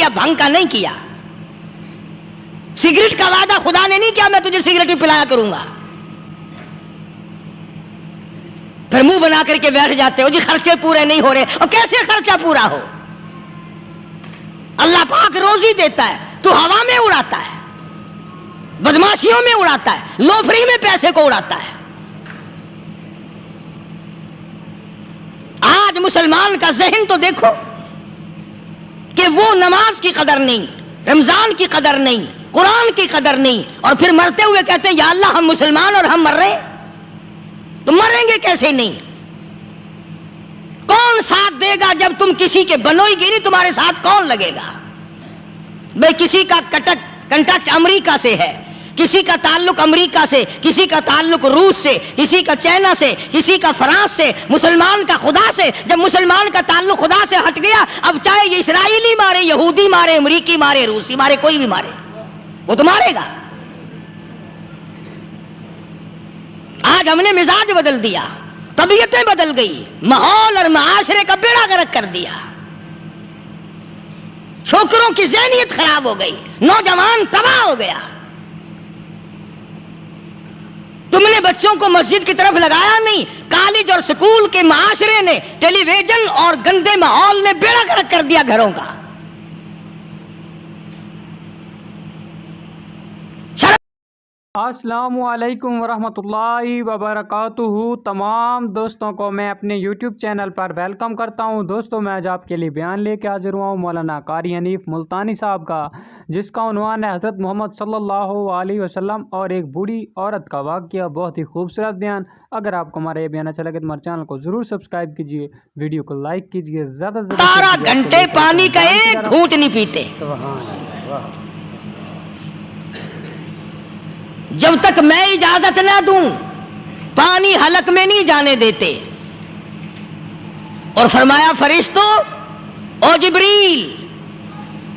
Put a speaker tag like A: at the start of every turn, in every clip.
A: کیا؟ بھنگ کا نہیں کیا. سگریٹ کا وعدہ خدا نے نہیں کیا میں تجھے سگریٹ بھی پلایا کروں گا. پھر منہ بنا کر کے بیٹھ جاتے ہو جی خرچے پورے نہیں ہو رہے. اور کیسے خرچہ پورا ہو؟ اللہ پاک روزی دیتا ہے، تو ہوا میں اڑاتا ہے، بدماشیوں میں اڑاتا ہے، لوفری میں پیسے کو اڑاتا ہے. آج مسلمان کا ذہن تو دیکھو کہ وہ نماز کی قدر نہیں، رمضان کی قدر نہیں، قرآن کی قدر نہیں، اور پھر مرتے ہوئے کہتے ہیں یا اللہ ہم مسلمان اور ہم مر رہے ہیں. تو مریں گے کیسے نہیں؟ کون ساتھ دے گا جب تم کسی کے بنو ہی گی نہیں؟ تمہارے ساتھ کون لگے گا؟ بھئی کسی کا کنٹیکٹ امریکہ سے ہے، کسی کا تعلق امریکہ سے، کسی کا تعلق روس سے، کسی کا چائنا سے، کسی کا فرانس سے، مسلمان کا خدا سے. جب مسلمان کا تعلق خدا سے ہٹ گیا، اب چاہے یہ اسرائیلی مارے، یہودی مارے، امریکی مارے، روسی مارے، کوئی بھی مارے، وہ تو مارے گا. آج ہم نے مزاج بدل دیا، طبیعتیں بدل گئی، ماحول اور معاشرے کا بیڑا غرق کر دیا. چھوکروں کی ذہنیت خراب ہو گئی، نوجوان تباہ ہو گیا. تم نے بچوں کو مسجد کی طرف لگایا نہیں، کالج اور سکول کے معاشرے نے، ٹیلی ویژن اور گندے ماحول نے بیڑا غرق کر دیا گھروں کا.
B: السلام علیکم ورحمۃ اللہ وبرکاتہ. تمام دوستوں کو میں اپنے یوٹیوب چینل پر ویلکم کرتا ہوں. دوستوں میں آج آپ کے لیے بیان لے کے حاضر ہوا ہوں مولانا قاری حنیف ملتانی صاحب کا، جس کا عنوان ہے حضرت محمد صلی اللہ علیہ وسلم اور ایک بوڑھی عورت کا واقعہ. بہت ہی خوبصورت بیان. اگر آپ کو ہمارا یہ بیان اچھا لگے تو ہمارے چینل کو ضرور سبسکرائب کیجیے، ویڈیو کو لائک کیجیے، زیادہ سے زیادہ
A: 17 گھنٹے پانی کا ایک گھونٹ نہیں پیتے. جب تک میں اجازت نہ دوں پانی حلق میں نہیں جانے دیتے. اور فرمایا فرشتو او جبریل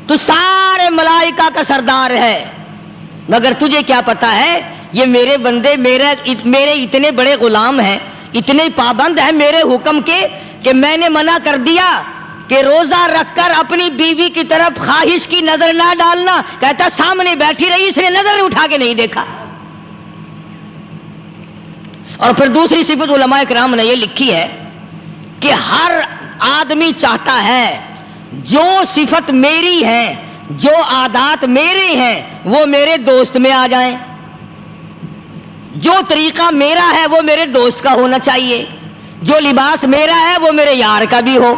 A: تو سارے ملائکہ کا سردار ہے، مگر تجھے کیا پتا ہے یہ میرے بندے میرے اتنے بڑے غلام ہیں، اتنے پابند ہیں میرے حکم کے کہ میں نے منع کر دیا کہ روزہ رکھ کر اپنی بیوی کی طرف خواہش کی نظر نہ ڈالنا. کہتا سامنے بیٹھی رہی، اس نے نظر اٹھا کے نہیں دیکھا. اور پھر دوسری صفت علماء کرام نے یہ لکھی ہے کہ ہر آدمی چاہتا ہے جو صفت میری ہے، جو عادات میرے ہیں وہ میرے دوست میں آ جائیں، جو طریقہ میرا ہے وہ میرے دوست کا ہونا چاہیے، جو لباس میرا ہے وہ میرے یار کا بھی ہو،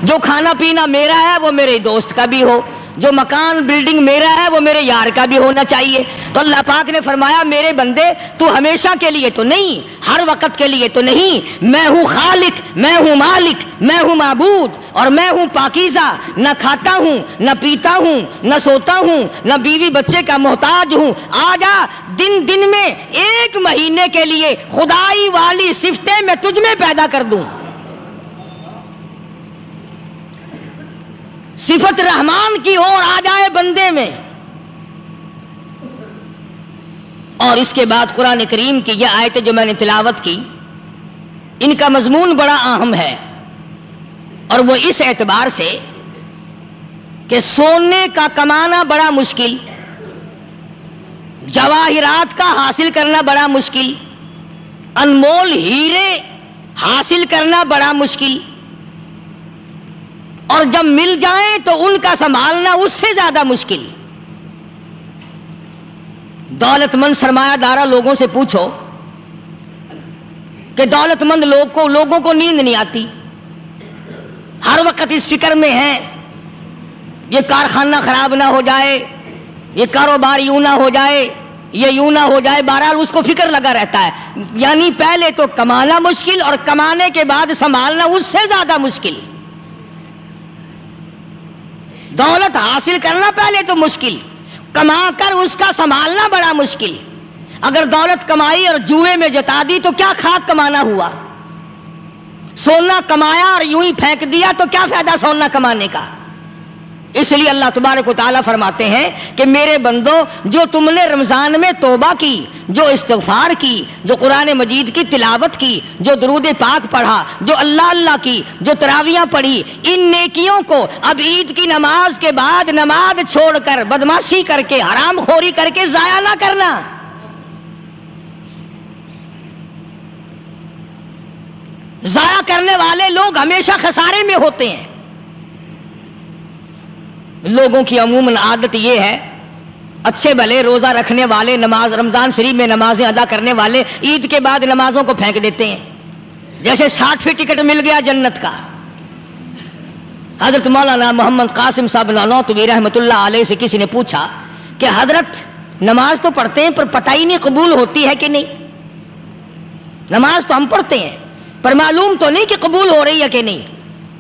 A: جو کھانا پینا میرا ہے وہ میرے دوست کا بھی ہو، جو مکان بلڈنگ میرا ہے وہ میرے یار کا بھی ہونا چاہیے. تو اللہ پاک نے فرمایا میرے بندے تو ہمیشہ کے لیے تو نہیں، ہر وقت کے لیے تو نہیں، میں ہوں خالق، میں ہوں مالک، میں ہوں معبود، اور میں ہوں پاکیزہ. نہ کھاتا ہوں، نہ پیتا ہوں، نہ سوتا ہوں، نہ بیوی بچے کا محتاج ہوں. آجا دن میں 1 مہینے کے لیے خدائی والی صفتیں میں تجھ میں پیدا کر دوں. صفت رحمان کی اور آ جائے بندے میں. اور اس کے بعد قرآن کریم کی یہ آیتیں جو میں نے تلاوت کی، ان کا مضمون بڑا اہم ہے، اور وہ اس اعتبار سے کہ سونے کا کمانا بڑا مشکل، جواہرات کا حاصل کرنا بڑا مشکل، انمول ہیرے حاصل کرنا بڑا مشکل، اور جب مل جائیں تو ان کا سنبھالنا اس سے زیادہ مشکل. دولت مند سرمایہ دارہ لوگوں سے پوچھو کہ دولت مند لوگوں کو نیند نہیں آتی، ہر وقت اس فکر میں ہیں یہ کارخانہ خراب نہ ہو جائے، یہ کاروبار یوں نہ ہو جائے، یہ یوں نہ ہو جائے. بہرحال اس کو فکر لگا رہتا ہے. یعنی پہلے تو کمانا مشکل اور کمانے کے بعد سنبھالنا اس سے زیادہ مشکل. دولت حاصل کرنا پہلے تو مشکل، کما کر اس کا سنبھالنا بڑا مشکل. اگر دولت کمائی اور جوئے میں جتا دی تو کیا خاک کمانا ہوا؟ سونا کمایا اور یوں ہی پھینک دیا تو کیا فائدہ سونا کمانے کا؟ اس لیے اللہ تبارک و تعالیٰ فرماتے ہیں کہ میرے بندو، جو تم نے رمضان میں توبہ کی، جو استغفار کی، جو قرآن مجید کی تلاوت کی، جو درود پاک پڑھا، جو اللہ اللہ کی، جو تراویاں پڑھی، ان نیکیوں کو اب عید کی نماز کے بعد نماز چھوڑ کر، بدماشی کر کے، حرام خوری کر کے ضائع نہ کرنا۔ ضائع کرنے والے لوگ ہمیشہ خسارے میں ہوتے ہیں۔ لوگوں کی عموماً عادت یہ ہے، اچھے بھلے روزہ رکھنے والے، نماز رمضان شریف میں نمازیں ادا کرنے والے عید کے بعد نمازوں کو پھینک دیتے ہیں، جیسے 60 ٹکٹ مل گیا جنت کا۔ حضرت مولانا محمد قاسم صاحب نانوتوی رحمۃ اللہ علیہ سے کسی نے پوچھا کہ حضرت نماز تو پڑھتے ہیں پر پتہ ہی نہیں قبول ہوتی ہے کہ نہیں، نماز تو ہم پڑھتے ہیں پر معلوم تو نہیں کہ قبول ہو رہی ہے کہ نہیں۔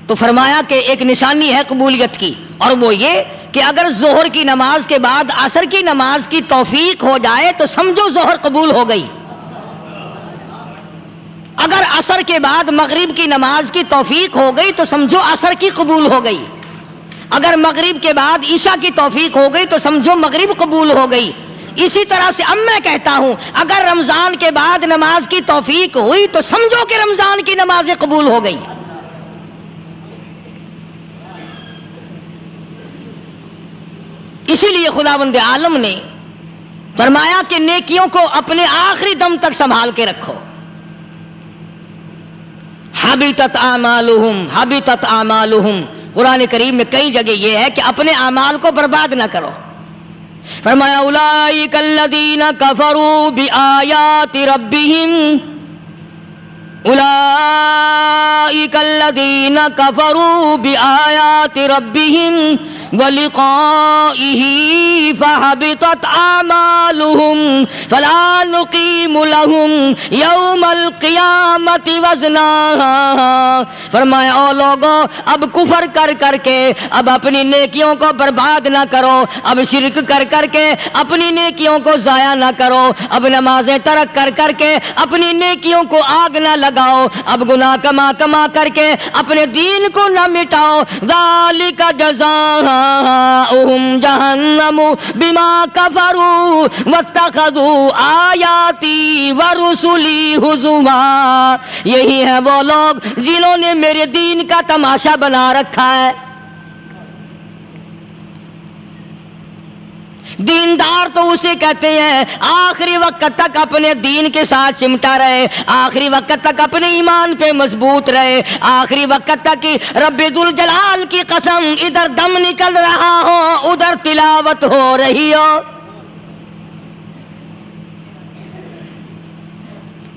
A: تو فرمایا کہ ایک نشانی ہے قبولیت کی، اور وہ یہ کہ اگر ظہر کی نماز کے بعد عصر کی نماز کی توفیق ہو جائے تو سمجھو ظہر قبول ہو گئی، اگر عصر کے بعد مغرب کی نماز کی توفیق ہو گئی تو سمجھو عصر کی قبول ہو گئی، اگر مغرب کے بعد عشاء کی توفیق ہو گئی تو سمجھو مغرب قبول ہو گئی۔ اسی طرح سے اب میں کہتا ہوں، اگر رمضان کے بعد نماز کی توفیق ہوئی تو سمجھو کہ رمضان کی نمازیں قبول ہو گئی۔ اسی لیے خداوند عالم نے فرمایا کہ نیکیوں کو اپنے آخری دم تک سنبھال کے رکھو۔ حبطت اعمالہم، حبطت اعمالہم، قرآن کریم میں کئی جگہ یہ ہے کہ اپنے اعمال کو برباد نہ کرو۔ فرمایا اولئک الذین کفروا بآیات ربہم، اولئک الذین کفروا بآیات ربہم ولقائہ فحبطت اعمالہم فلا نقیم لہم یوم القیامت وزنا۔ فرمایا او لوگو، اب کفر کر کر کے اب اپنی نیکیوں کو برباد نہ کرو، اب شرک کر کر کے اپنی نیکیوں کو ضائع نہ کرو، اب نمازیں ترک کر کر کے اپنی نیکیوں کو آگ نہ لگاؤ، اب گناہ کما کما کر کے اپنے دین کو نہ مٹاؤ۔ ذالک جزاؤہم جہنم بما کفروا واتخذوا آیاتی ورسلی ہزوا۔ یہی ہے وہ لوگ جنہوں نے میرے دین کا تماشا بنا رکھا ہے۔ دیندار تو اسے کہتے ہیں آخری وقت تک اپنے دین کے ساتھ چمٹا رہے، آخری وقت تک اپنے ایمان پہ مضبوط رہے، آخری وقت تک رب ذوالجلال کی قسم ادھر دم نکل رہا ہو ادھر تلاوت ہو رہی ہو۔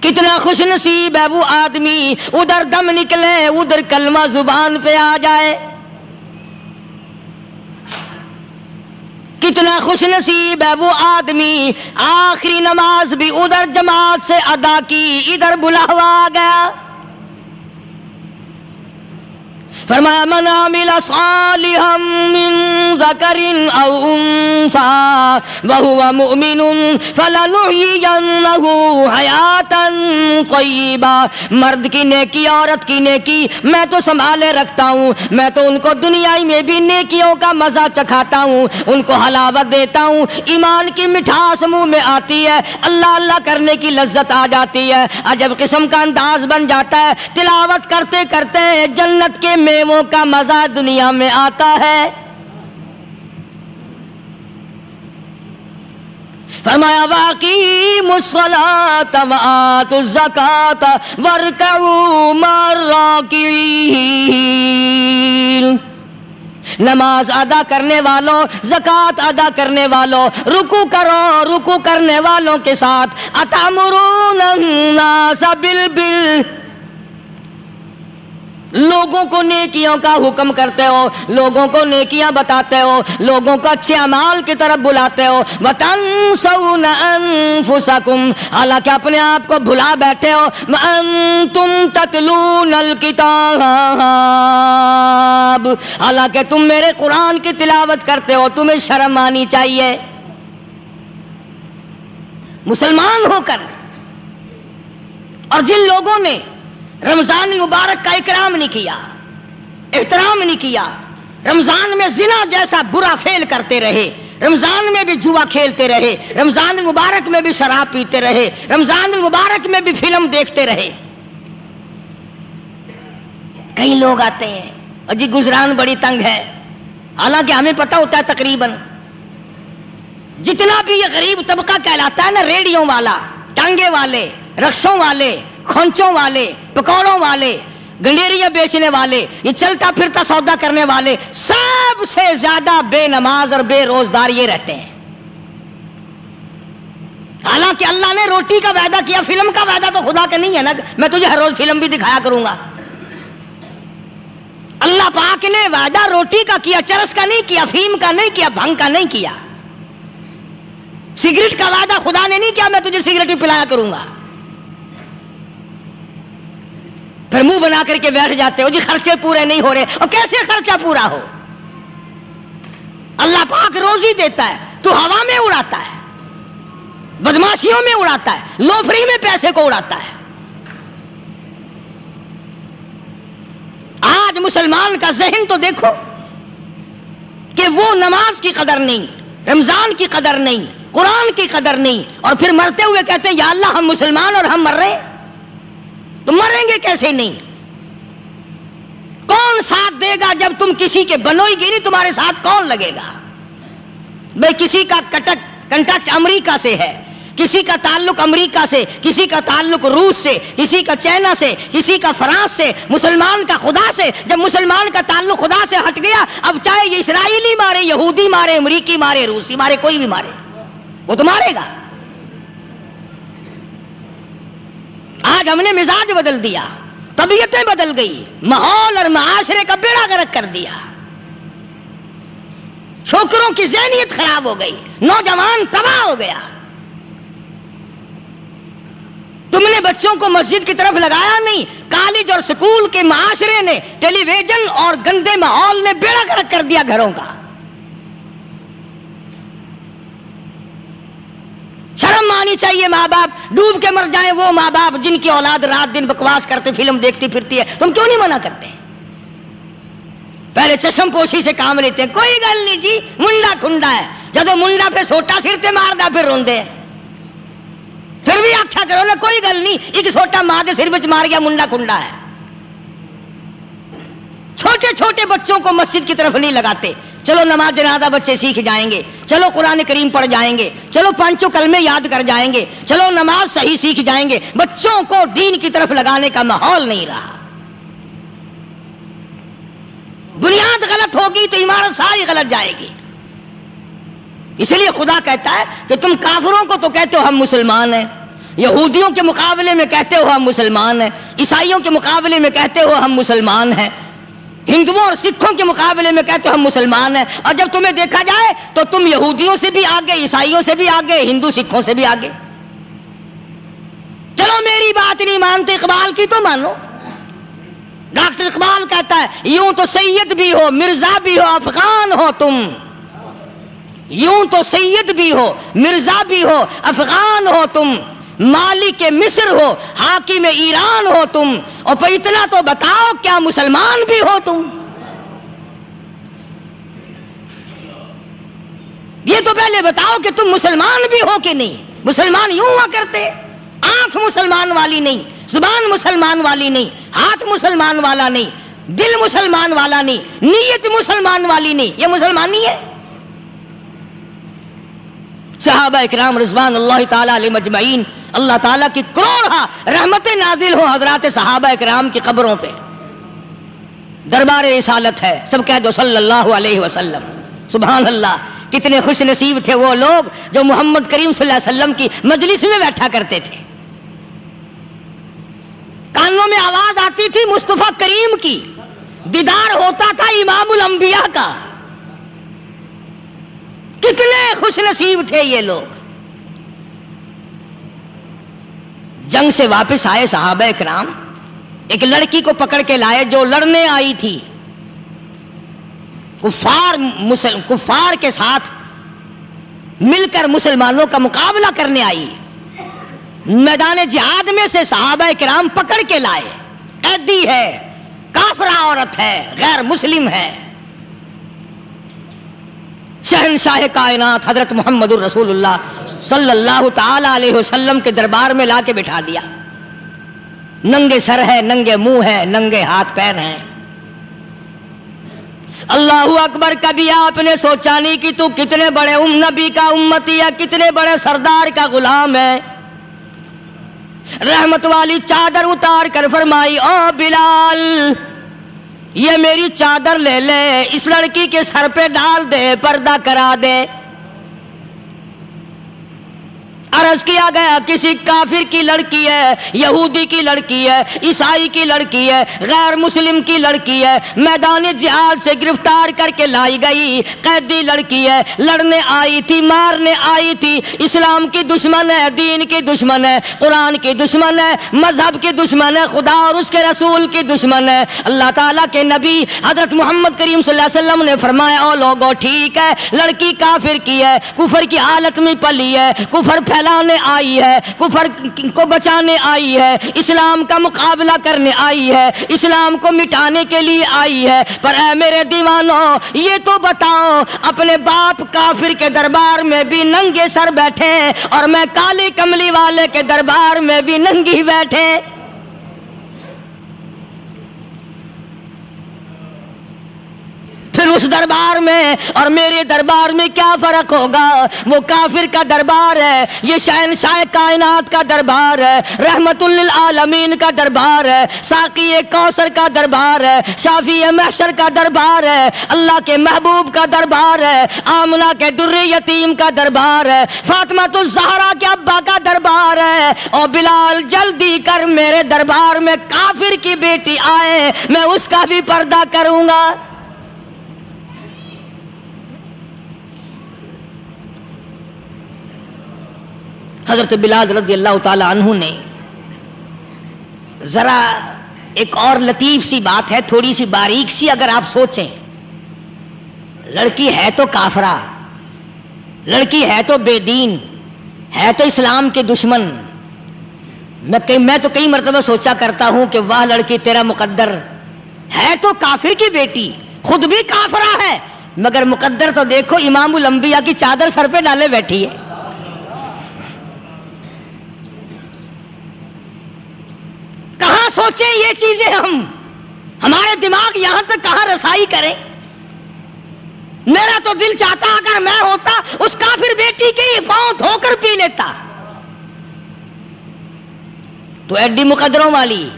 A: کتنا خوش نصیب ہے وہ آدمی ادھر دم نکلے ادھر کلمہ زبان پہ آ جائے، کتنا خوش نصیب ہے وہ آدمی آخری نماز بھی ادھر جماعت سے ادا کی ادھر بلاوا آ گیا۔ فرمایا من عمل صالحا من ذکر او انثى وهو مؤمن فلنحيينه حیاتا طیبہ۔ مرد کی نیکی عورت کی نیکی میں تو سنبھالے رکھتا ہوں، میں تو ان کو دنیا میں بھی نیکیوں کا مزہ چکھاتا ہوں، ان کو حلاوت دیتا ہوں، ایمان کی مٹھاس منہ میں آتی ہے، اللہ اللہ کرنے کی لذت آ جاتی ہے، عجب قسم کا انداز بن جاتا ہے، تلاوت کرتے کرتے جنت کے میووں کا مزہ دنیا میں آتا ہے۔ فرمایا واقیموا الصلاۃ وآتوا الزکاۃ وارکعوا مع الراکعین۔ نماز ادا کرنے والوں، زکوٰۃ ادا کرنے والوں، رکوع کرو، رکوع کرنے والوں کے ساتھ۔ اتامرون الناس بالبر، لوگوں کو نیکیوں کا حکم کرتے ہو، لوگوں کو نیکیاں بتاتے ہو، لوگوں کو اچھے اعمال کی طرف بلاتے ہو۔ وَتَنْسَوْنَ أَنفُسَكُمْ، حالانکہ اپنے آپ کو بھلا بیٹھے ہو۔ وَأَنْتُمْ تَتْلُونَ الْكِتَابَ، حالانکہ تم میرے قرآن کی تلاوت کرتے ہو، تمہیں شرم آنی چاہیے۔ مسلمان ہو کر اور جن لوگوں نے رمضان مبارک کا اکرام نہیں کیا، احترام نہیں کیا، رمضان میں زنا جیسا برا فعل کرتے رہے، رمضان میں بھی جوا کھیلتے رہے، رمضان مبارک میں بھی شراب پیتے رہے، رمضان مبارک میں بھی فلم دیکھتے رہے۔ کئی لوگ آتے ہیں اور جی گزران بڑی تنگ ہے، حالانکہ ہمیں پتہ ہوتا ہے تقریباً جتنا بھی یہ غریب طبقہ کہلاتا ہے نا، ریڑیوں والا، ٹانگے والے، رکشوں والے، کھونچوں والے، پکوڑوں والے، گنڈیریاں بیچنے والے، یہ چلتا پھرتا سودا کرنے والے، سب سے زیادہ بے نماز اور بے روزدار یہ رہتے ہیں۔ حالانکہ اللہ نے روٹی کا وعدہ کیا، فلم کا وعدہ تو خدا کا نہیں ہے نا، میں تجھے ہر روز فلم بھی دکھایا کروں گا۔ اللہ پاک نے وعدہ روٹی کا کیا، چرس کا نہیں کیا، فیم کا نہیں کیا، بھنگ کا نہیں کیا۔ سگریٹ کا وعدہ خدا نے نہیں کیا میں تجھے سگریٹ پلایا کروں گا۔ پھر منہ بنا کر کے بیٹھ جاتے ہو جی خرچے پورے نہیں ہو رہے، اور کیسے خرچہ پورا ہو؟ اللہ پاک روزی دیتا ہے، تو ہوا میں اڑاتا ہے، بدماشیوں میں اڑاتا ہے، لوفری میں پیسے کو اڑاتا ہے۔ آج مسلمان کا ذہن تو دیکھو کہ وہ نماز کی قدر نہیں، رمضان کی قدر نہیں، قرآن کی قدر نہیں، اور پھر مرتے ہوئے کہتے ہیں یا اللہ ہم مسلمان اور ہم مر رہے ہیں۔ تو مریں گے کیسے نہیں؟ کون ساتھ دے گا جب تم کسی کے بنوئی گی نہیں، تمہارے ساتھ کون لگے گا؟ بھئی کسی کا کنٹیکٹ امریکہ سے ہے، کسی کا تعلق امریکہ سے، کسی کا تعلق روس سے، کسی کا چائنا سے، کسی کا فرانس سے، مسلمان کا خدا سے۔ جب مسلمان کا تعلق خدا سے ہٹ گیا، اب چاہے یہ اسرائیلی مارے، یہودی مارے، امریکی مارے، روسی مارے، کوئی بھی مارے، وہ تو مارے گا۔ آج ہم نے مزاج بدل دیا، طبیعتیں بدل گئی، ماحول اور معاشرے کا بیڑا غرق کر دیا، چھوکروں کی ذہنیت خراب ہو گئی، نوجوان تباہ ہو گیا۔ تم نے بچوں کو مسجد کی طرف لگایا نہیں، کالج اور سکول کے معاشرے نے، ٹیلی ویژن اور گندے ماحول نے بیڑا غرق کر دیا گھروں کا۔ شرم آنی چاہیے، ماں باپ ڈوب کے مر جائیں وہ ماں باپ جن کی اولاد رات دن بکواس کرتے فلم دیکھتی پھرتی ہے، تم کیوں نہیں منع کرتے؟ پہلے چشم پوشی سے کام لیتے ہیں، کوئی گل نہیں جی منڈا ٹھنڈا ہے، جدو منڈا پہ سوٹا سر تے ماردا پھر روندے، پھر بھی آکھا کرو نا کوئی گل نہیں، ایک سوٹا ماں کے سر وچ مار گیا منڈا کھنڈا ہے۔ چھوٹے چھوٹے بچوں کو مسجد کی طرف نہیں لگاتے، چلو نماز جنازہ بچے سیکھ جائیں گے، چلو قرآن کریم پڑھ جائیں گے، چلو پانچوں کلمے یاد کر جائیں گے، چلو نماز صحیح سیکھ جائیں گے، بچوں کو دین کی طرف لگانے کا ماحول نہیں رہا۔ بنیاد غلط ہوگی تو عمارت ساری غلط جائے گی۔ اس لیے خدا کہتا ہے کہ تم کافروں کو تو کہتے ہو ہم مسلمان ہیں، یہودیوں کے مقابلے میں کہتے ہو ہم مسلمان ہیں، عیسائیوں کے مقابلے میں کہتے ہو ہم مسلمان ہیں، ہندوؤں اور سکھوں کے مقابلے میں کہتے ہو ہم مسلمان ہیں، اور جب تمہیں دیکھا جائے تو تم یہودیوں سے بھی آگے، عیسائیوں سے بھی آگے، ہندو سکھوں سے بھی آگے۔ چلو میری بات نہیں مانتے، اقبال کی تو مانو۔ ڈاکٹر اقبال کہتا ہے یوں تو سید بھی ہو، مرزا بھی ہو، افغان ہو تم، یوں تو سید بھی ہو، مرزا بھی ہو، افغان ہو تم، مالک مصر ہو، حاکم ایران ہو تم، اور پھر اتنا تو بتاؤ کیا مسلمان بھی ہو تم؟ یہ تو پہلے بتاؤ کہ تم مسلمان بھی ہو کہ نہیں۔ مسلمان یوں ہوا کرتے، آنکھ مسلمان والی نہیں، زبان مسلمان والی نہیں، ہاتھ مسلمان والا نہیں، دل مسلمان والا نہیں، نیت مسلمان والی نہیں، یہ مسلمانی ہے؟ صحابہ اکرام رضوان اللہ تعالی علیہ مجمعین، اللہ تعالیٰ کی کروڑہ رحمتیں نازل ہوں حضرات صحابہ اکرام کی قبروں پہ۔ دربار رسالت ہے، سب کہہ دو صلی اللہ علیہ وسلم۔ سبحان اللہ، کتنے خوش نصیب تھے وہ لوگ جو محمد کریم صلی اللہ علیہ وسلم کی مجلس میں بیٹھا کرتے تھے۔ کانوں میں آواز آتی تھی مصطفیٰ کریم کی، دیدار ہوتا تھا امام الانبیاء کا۔ کتنے خوش نصیب تھے یہ لوگ۔ جنگ سے واپس آئے صحابہ اکرام، ایک لڑکی کو پکڑ کے لائے جو لڑنے آئی تھی، کفار کے ساتھ مل کر مسلمانوں کا مقابلہ کرنے آئی۔ میدان جہاد میں سے صحابہ اکرام پکڑ کے لائے، قیدی ہے، کافرہ عورت ہے، غیر مسلم ہے، شہنشاہ کائنات حضرت محمد الرسول اللہ صلی اللہ تعالی علیہ وسلم کے دربار میں لا کے بٹھا دیا. ننگے سر ہے, ننگے منہ ہے, ننگے ہاتھ پیر ہیں. اللہ اکبر. کبھی آپ نے سوچا نہیں کہ تو کتنے بڑے نبی کا امتی ہے, کتنے بڑے سردار کا غلام ہے. رحمت والی چادر اتار کر فرمائی, او بلال یہ میری چادر لے لے, اس لڑکی کے سر پہ ڈال دے, پردہ کرا دے. عرض کیا گیا کسی کافر کی لڑکی ہے, یہودی کی لڑکی ہے, عیسائی کی لڑکی ہے, غیر مسلم کی لڑکی ہے, میدان جہاد سے گرفتار کر کے لائی گئی, قیدی لڑکی ہے, لڑنے آئی تھی, مارنے آئی تھی, اسلام کی دشمن ہے, دین کی دشمن ہے, قرآن کی دشمن ہے, مذہب کی دشمن ہے, خدا اور اس کے رسول کی دشمن ہے. اللہ تعالیٰ کے نبی حضرت محمد کریم صلی اللہ علیہ وسلم نے فرمایا, او لوگو ٹھیک ہے لڑکی کافر کی ہے, کفر کی حالت میں پلی ہے, کفر لانے آئی ہے, کفر کو بچانے آئی ہے, اسلام کا مقابلہ کرنے آئی ہے, اسلام کو مٹانے کے لیے آئی ہے. پر اے میرے دیوانوں یہ تو بتاؤ, اپنے باپ کافر کے دربار میں بھی ننگے سر بیٹھے اور میں کالی کملی والے کے دربار میں بھی ننگی بیٹھے. پھر اس دربار میں اور میرے دربار میں کیا فرق ہوگا؟ وہ کافر کا دربار ہے, یہ شہنشاہ کائنات کا دربار ہے, رحمت للعالمین کا دربار ہے, ساقی کوثر کا دربار ہے, شافی محشر کا دربار ہے, اللہ کے محبوب کا دربار ہے, آمنہ کے در یتیم کا دربار ہے, فاطمہ الزہرا کے ابا کا دربار ہے. اور بلال جلدی کر میرے دربار میں کافر کی بیٹی آئے, میں اس کا بھی پردہ کروں گا. حضرت بلال رضی اللہ تعالی عنہ نے ذرا ایک اور لطیف سی بات ہے, تھوڑی سی باریک سی, اگر آپ سوچیں, لڑکی ہے تو کافرہ, لڑکی ہے تو بے دین, ہے تو اسلام کے دشمن. میں تو کئی مرتبہ سوچا کرتا ہوں کہ واہ لڑکی تیرا مقدر, ہے تو کافر کی بیٹی, خود بھی کافرہ ہے, مگر مقدر تو دیکھو امام الانبیاء کی چادر سر پہ ڈالے بیٹھی ہے. کہاں سوچیں یہ چیزیں, ہمارے دماغ یہاں تک کہاں رسائی کریں. میرا تو دل چاہتا اگر میں ہوتا اس کافر بیٹی کی پاؤں دھو کر پی لیتا. تو ایڈی مقدروں والی,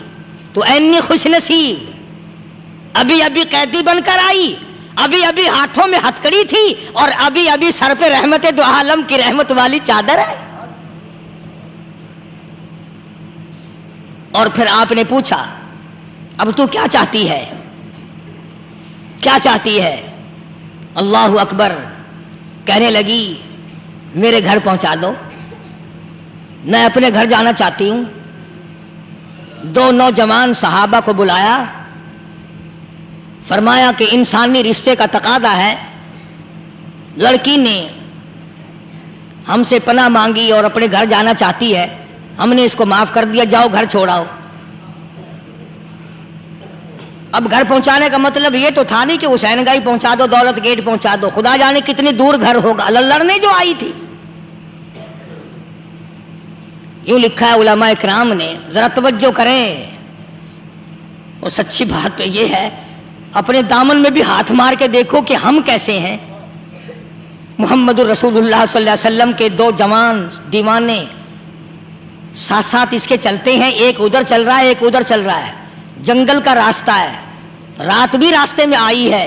A: تو اینی خوش نصیب, ابھی ابھی قیدی بن کر آئی, ابھی ابھی ہاتھوں میں ہتکڑی تھی, اور ابھی ابھی سر پہ رحمت دو عالم کی رحمت والی چادر ہے. اور پھر آپ نے پوچھا اب تو کیا چاہتی ہے, کیا چاہتی ہے؟ اللہ اکبر. کہنے لگی میرے گھر پہنچا دو, میں اپنے گھر جانا چاہتی ہوں. دو نوجوان صحابہ کو بلایا, فرمایا کہ انسانی رشتے کا تقاضا ہے, لڑکی نے ہم سے پناہ مانگی اور اپنے گھر جانا چاہتی ہے, ہم نے اس کو معاف کر دیا, جاؤ گھر چھوڑاؤ. اب گھر پہنچانے کا مطلب یہ تو تھا نہیں کہ حسین گائی پہنچا دو, دولت گیٹ پہنچا دو, خدا جانے کتنی دور گھر ہوگا, لڑنے جو آئی تھی. یوں لکھا ہے علماء اکرام نے, ذرا توجہ کریں, اور سچی بات تو یہ ہے, اپنے دامن میں بھی ہاتھ مار کے دیکھو کہ ہم کیسے ہیں. محمد الرسول اللہ صلی اللہ علیہ وسلم کے دو جوان دیوانے ساتھ ساتھ اس کے چلتے ہیں, ایک ادھر چل رہا ہے ایک ادھر چل رہا ہے, جنگل کا راستہ ہے, رات بھی راستے میں آئی ہے.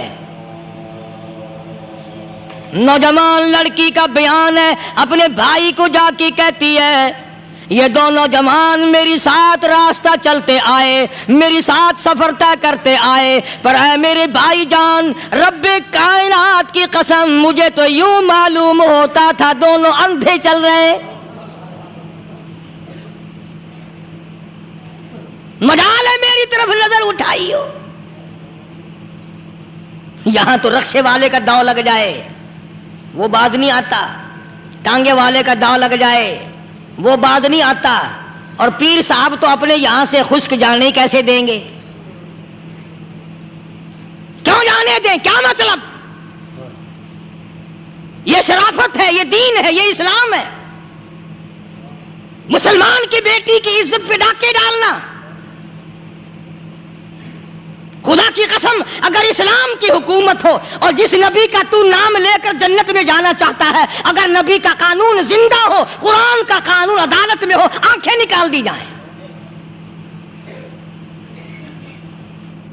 A: نوجوان لڑکی کا بیان ہے, اپنے بھائی کو جا کے کہتی ہے یہ دونوں جوان میری ساتھ راستہ چلتے آئے, میری ساتھ سفر طے کرتے آئے, پر اے میرے بھائی جان رب کائنات کی قسم مجھے تو یوں معلوم ہوتا تھا دونوں اندھے چل رہے. مجال ہے میری طرف نظر اٹھائی ہو. یہاں تو رکشے والے کا داؤ لگ جائے وہ بات نہیں آتا, ٹانگے والے کا داؤ لگ جائے وہ بات نہیں آتا, اور پیر صاحب تو اپنے یہاں سے خشک جانے کیسے دیں گے, کیوں جانے دیں, کیا مطلب؟ یہ شرافت ہے، یہ دین ہے، یہ اسلام ہے۔ مسلمان کی بیٹی کی عزت پہ ڈاکے ڈالنا، خدا کی قسم اگر اسلام کی حکومت ہو اور جس نبی کا تو نام لے کر جنت میں جانا چاہتا ہے، اگر نبی کا قانون زندہ ہو، قرآن کا قانون عدالت میں ہو، آنکھیں نکال دی جائیں۔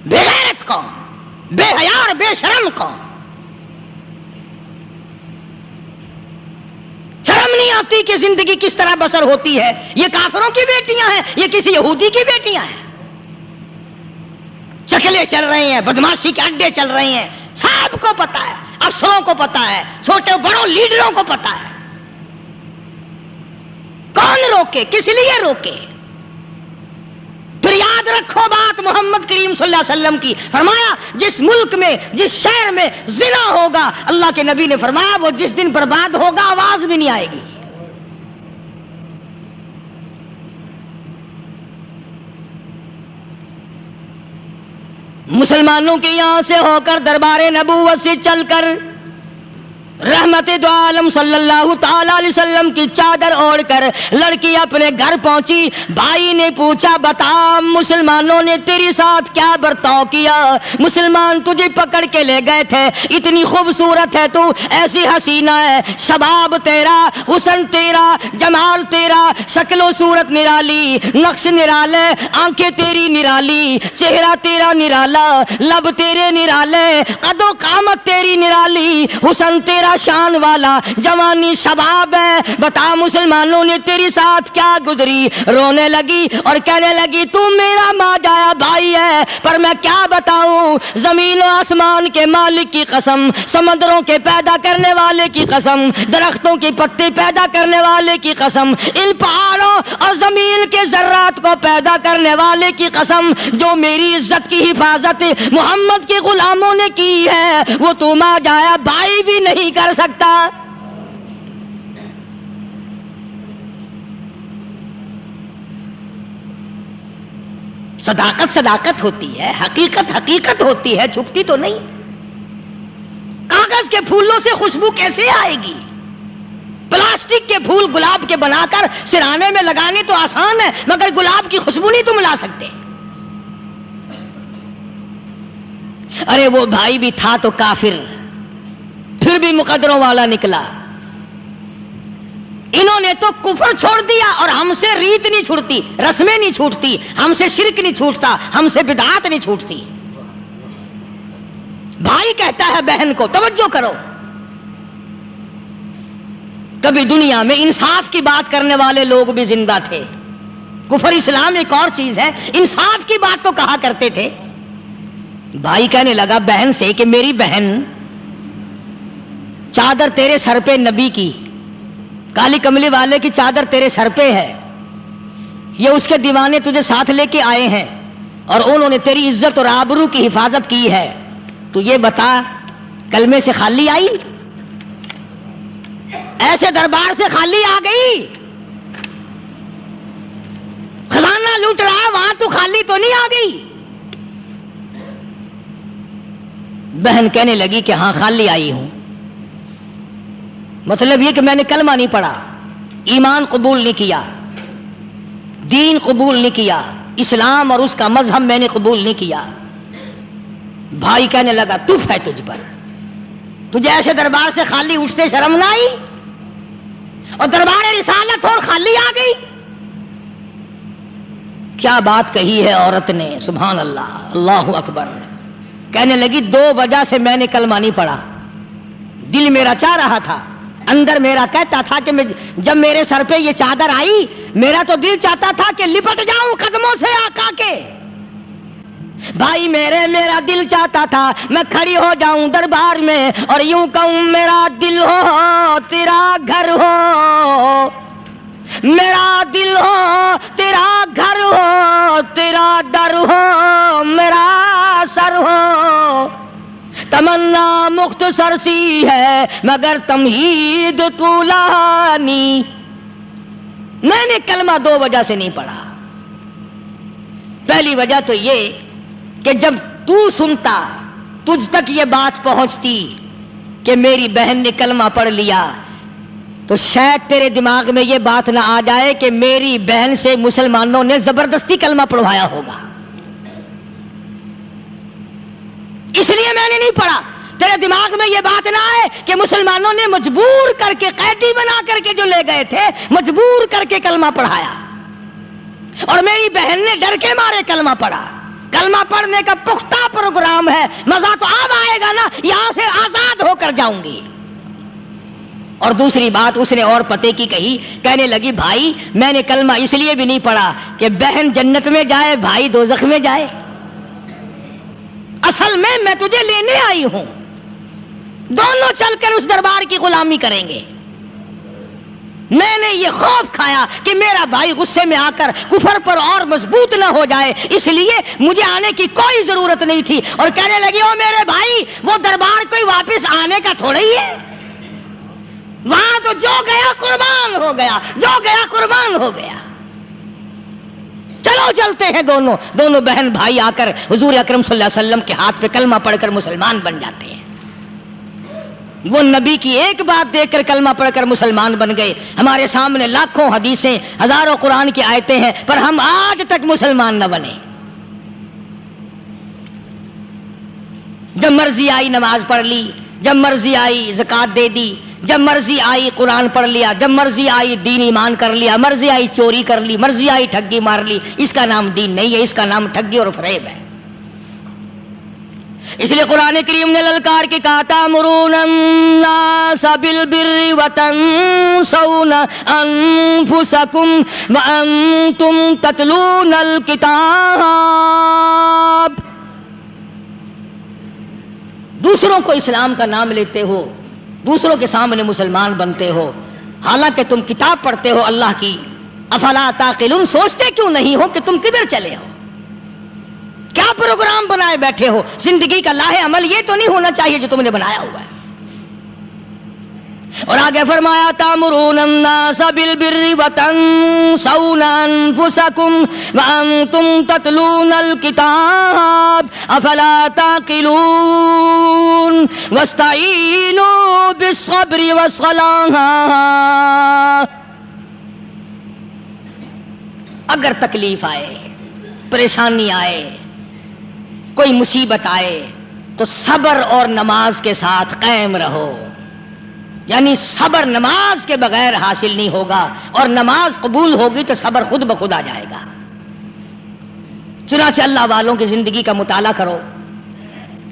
A: بے غیرت قوم، بے حیا اور بے شرم قوم، شرم نہیں آتی کہ زندگی کس طرح بسر ہوتی ہے۔ یہ کافروں کی بیٹیاں ہیں، یہ کسی یہودی کی بیٹیاں ہیں۔ چکلے چل رہے ہیں، بدماشی کے اڈے چل رہے ہیں، سب کو پتا ہے، افسروں کو پتا ہے، چھوٹے بڑوں لیڈروں کو پتا ہے۔ کون روکے؟ کس لیے روکے؟ پھر یاد رکھو بات محمد کریم صلی اللہ علیہ وسلم کی، فرمایا جس ملک میں، جس شہر میں زنا ہوگا، اللہ کے نبی نے فرمایا وہ جس دن برباد ہوگا آواز بھی نہیں آئے گی۔ مسلمانوں کے یہاں سے ہو کر دربار نبوت سے چل کر رحمت دو عالم صلی اللہ تعالی علیہ وسلم کی چادر اوڑھ کر لڑکی اپنے گھر پہنچی۔ بھائی نے پوچھا بتا مسلمانوں نے تیرے ساتھ کیا برتاؤ کیا؟ مسلمان تجھے پکڑ کے لے گئے تھے، اتنی خوبصورت ہے تو، ایسی حسینہ ہے، شباب تیرا، حسن تیرا، جمال تیرا، شکل و صورت نرالی، نقش نرالے، آنکھیں تیری نرالی، چہرہ تیرا نرالا، لب تیرے نرالے، قد و قامت تیری نرالی، حسن تیرا شان والا، جوانی شباب ہے، بتا مسلمانوں نے تیری ساتھ کیا گزری؟ رونے لگی اور کہنے لگی تو میرا ماں جایا بھائی ہے، پر میں کیا بتاؤں، زمین و آسمان کے مالک کی قسم، سمندروں کے پیدا کرنے والے کی قسم، درختوں کی پتے پیدا کرنے والے کی قسم، ان پہاڑوں اور زمین کے ذرات کو پیدا کرنے والے کی قسم، جو میری عزت کی حفاظت محمد کے غلاموں نے کی ہے، وہ تو ماں جایا بھائی بھی نہیں کر سکتا۔ صداقت صداقت ہوتی ہے، حقیقت حقیقت ہوتی ہے، چھپتی تو نہیں۔ کاغذ کے پھولوں سے خوشبو کیسے آئے گی؟ پلاسٹک کے پھول گلاب کے بنا کر سرانے میں لگانے تو آسان ہے، مگر گلاب کی خوشبو نہیں تم لا سکتے۔ ارے وہ بھائی بھی تھا تو کافر، پھر بھی مقدروں والا نکلا۔ انہوں نے تو کفر چھوڑ دیا، اور ہم سے ریت نہیں چھوٹتی، رسمیں نہیں چھوٹتی، ہم سے شرک نہیں چھوٹتا، ہم سے بدعات نہیں چھوٹتی۔ بھائی کہتا ہے بہن کو، توجہ کرو، کبھی دنیا میں انصاف کی بات کرنے والے لوگ بھی زندہ تھے۔ کفر اسلام ایک اور چیز ہے، انصاف کی بات تو کہا کرتے تھے۔ بھائی کہنے لگا بہن سے کہ میری بہن، چادر تیرے سر پہ نبی کی، کالی کملی والے کی چادر تیرے سر پہ ہے، یہ اس کے دیوانے تجھے ساتھ لے کے آئے ہیں اور انہوں نے تیری عزت اور آبرو کی حفاظت کی ہے، تو یہ بتا کلمے سے خالی آئی؟ ایسے دربار سے خالی آ گئی؟ خزانہ لوٹ رہا وہاں تو خالی تو نہیں آ گئی؟ بہن کہنے لگی کہ ہاں خالی آئی ہوں، مطلب یہ کہ میں نے کلمہ نہیں پڑھا، ایمان قبول نہیں کیا، دین قبول نہیں کیا، اسلام اور اس کا مذہب میں نے قبول نہیں کیا۔ بھائی کہنے لگا تف ہے تجھ پر، تجھے ایسے دربار سے خالی اٹھتے شرم نہ آئی؟ اور دربار رسالت اور خالی آ گئی؟ کیا بات کہی ہے عورت نے، سبحان اللہ، اللہ اکبر۔ کہنے لگی 2 وجہ سے میں نے کلمہ نہیں پڑھا، دل میرا چاہ رہا تھا، اندر میرا کہتا تھا کہ جب میرے سر پہ یہ چادر آئی، میرا تو دل چاہتا تھا کہ لپٹ جاؤں قدموں سے آقا کے۔ بھائی میرا دل چاہتا تھا میں کھڑی ہو جاؤں دربار میں اور یوں کہوں میرا دل ہو تیرا گھر ہو، میرا دل ہو تیرا گھر ہو، تیرا در ہو میرا سر ہو، تمنا مختصر سی ہے مگر تمہید طولانی۔ میں نے کلمہ 2 وجہ سے نہیں پڑھا۔ پہلی وجہ تو یہ کہ جب تو سنتا، تجھ تک یہ بات پہنچتی کہ میری بہن نے کلمہ پڑھ لیا تو شاید تیرے دماغ میں یہ بات نہ آ جائے کہ میری بہن سے مسلمانوں نے زبردستی کلمہ پڑھوایا ہوگا، اس لیے میں نے نہیں پڑھا۔ تیرے دماغ میں یہ بات نہ آئے کہ مسلمانوں نے مجبور کر کے، قیدی بنا کر کے جو لے گئے تھے، مجبور کر کے کلمہ پڑھایا اور میری بہن نے ڈر کے مارے کلمہ پڑھا۔ کلمہ پڑھنے کا پختہ پروگرام ہے، مزہ تو اب آئے گا نا، یہاں سے آزاد ہو کر جاؤں گی۔ اور دوسری بات اس نے اور پتے کی کہی، کہنے لگی بھائی میں نے کلمہ اس لیے بھی نہیں پڑھا کہ بہن جنت میں جائے بھائی دوزخ میں جائے، اصل میں تجھے لینے آئی ہوں، دونوں چل کر اس دربار کی غلامی کریں گے۔ میں نے یہ خوف کھایا کہ میرا بھائی غصے میں آ کر کفر پر اور مضبوط نہ ہو جائے، اس لیے مجھے آنے کی کوئی ضرورت نہیں تھی۔ اور کہنے لگی او میرے بھائی، وہ دربار کوئی واپس آنے کا تھوڑا ہی ہے، وہاں تو جو گیا قربان ہو گیا، جو گیا قربان ہو گیا۔ چلو چلتے ہیں دونوں بہن بھائی آ کر حضور اکرم صلی اللہ علیہ وسلم کے ہاتھ پہ کلمہ پڑھ کر مسلمان بن جاتے ہیں۔ وہ نبی کی ایک بات دیکھ کر کلمہ پڑھ کر مسلمان بن گئے۔ ہمارے سامنے لاکھوں حدیثیں، ہزاروں قرآن کی آیتیں ہیں، پر ہم آج تک مسلمان نہ بنے۔ جب مرضی آئی نماز پڑھ لی، جب مرضی آئی زکوٰۃ دے دی، جب مرضی آئی قرآن پڑھ لیا، جب مرضی آئی دین ایمان کر لیا، مرضی آئی چوری کر لی، مرضی آئی ٹھگی مار لی۔ اس کا نام دین نہیں ہے، اس کا نام ٹھگی اور فریب ہے۔ اس لیے قرآن کریم نے للکار کے کہا تأمرون الناس بالبر وتنسون انفسکم وانتم تتلون الکتاب۔ دوسروں کو اسلام کا نام لیتے ہو، دوسروں کے سامنے مسلمان بنتے ہو، حالانکہ تم کتاب پڑھتے ہو اللہ کی۔ افلا تعقلون، سوچتے کیوں نہیں ہو کہ تم کدھر چلے ہو؟ کیا پروگرام بنائے بیٹھے ہو؟ زندگی کا لاہ عمل یہ تو نہیں ہونا چاہیے جو تم نے بنایا ہوا ہے۔ اور آگے فرمایا تأمرون الناس بالبر وتنسون انفسکم وانتم تتلون الکتاب افلا تعقلون واستعینوا بالصبر والصلاۃ۔ اگر تکلیف آئے، پریشانی آئے، کوئی مصیبت آئے تو صبر اور نماز کے ساتھ قائم رہو۔ یعنی صبر نماز کے بغیر حاصل نہیں ہوگا، اور نماز قبول ہوگی تو صبر خود بخود آ جائے گا۔ چنانچہ اللہ والوں کی زندگی کا مطالعہ کرو،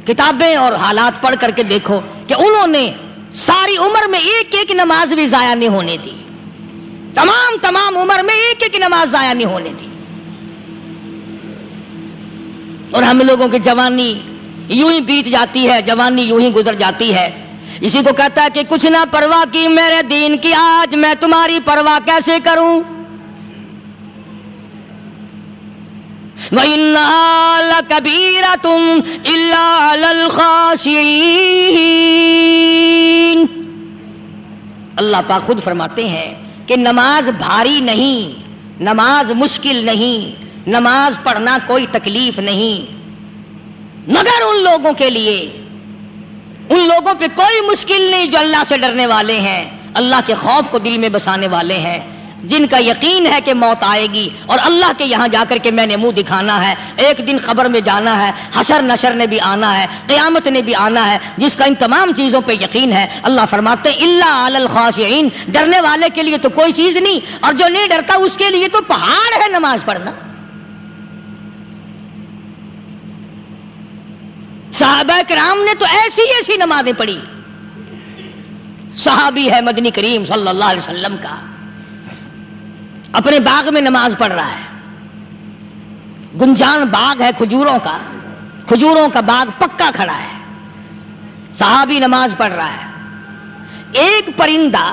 A: کتابیں اور حالات پڑھ کر کے دیکھو کہ انہوں نے ساری عمر میں ایک ایک نماز بھی ضائع نہیں ہونے دی، تمام عمر میں ایک ایک نماز ضائع نہیں ہونے دی۔ اور ہم لوگوں کی جوانی یوں ہی بیت جاتی ہے، جوانی یوں ہی گزر جاتی ہے۔ اسی کو کہتا ہے کہ کچھ نہ پرواہ کی میرے دین کی، آج میں تمہاری پرواہ کیسے کروں؟ وَإِنَّهَا لَكَبِيرَةٌ إِلَّا عَلَى الْخَاشِعِينَ۔ اللہ پاک خود فرماتے ہیں کہ نماز بھاری نہیں، نماز مشکل نہیں، نماز پڑھنا کوئی تکلیف نہیں، مگر ان لوگوں کے لیے، ان لوگوں پہ کوئی مشکل نہیں جو اللہ سے ڈرنے والے ہیں، اللہ کے خوف کو دل میں بسانے والے ہیں، جن کا یقین ہے کہ موت آئے گی اور اللہ کے یہاں جا کر کے میں نے منہ دکھانا ہے، ایک دن قبر میں جانا ہے، حشر نشر نے بھی آنا ہے، قیامت نے بھی آنا ہے، جس کا ان تمام چیزوں پہ یقین ہے۔ اللہ فرماتے ہیں الا علی الخاشعین، ڈرنے والے کے لیے تو کوئی چیز نہیں، اور جو نہیں ڈرتا اس کے لیے تو پہاڑ ہے نماز پڑھنا۔ صحابہ کرام نے تو ایسی ایسی نمازیں پڑھی۔ صحابی ہے مدنی کریم صلی اللہ علیہ وسلم کا، اپنے باغ میں نماز پڑھ رہا ہے، گنجان باغ ہے کھجوروں کا باغ پکا کھڑا ہے، صحابی نماز پڑھ رہا ہے۔ ایک پرندہ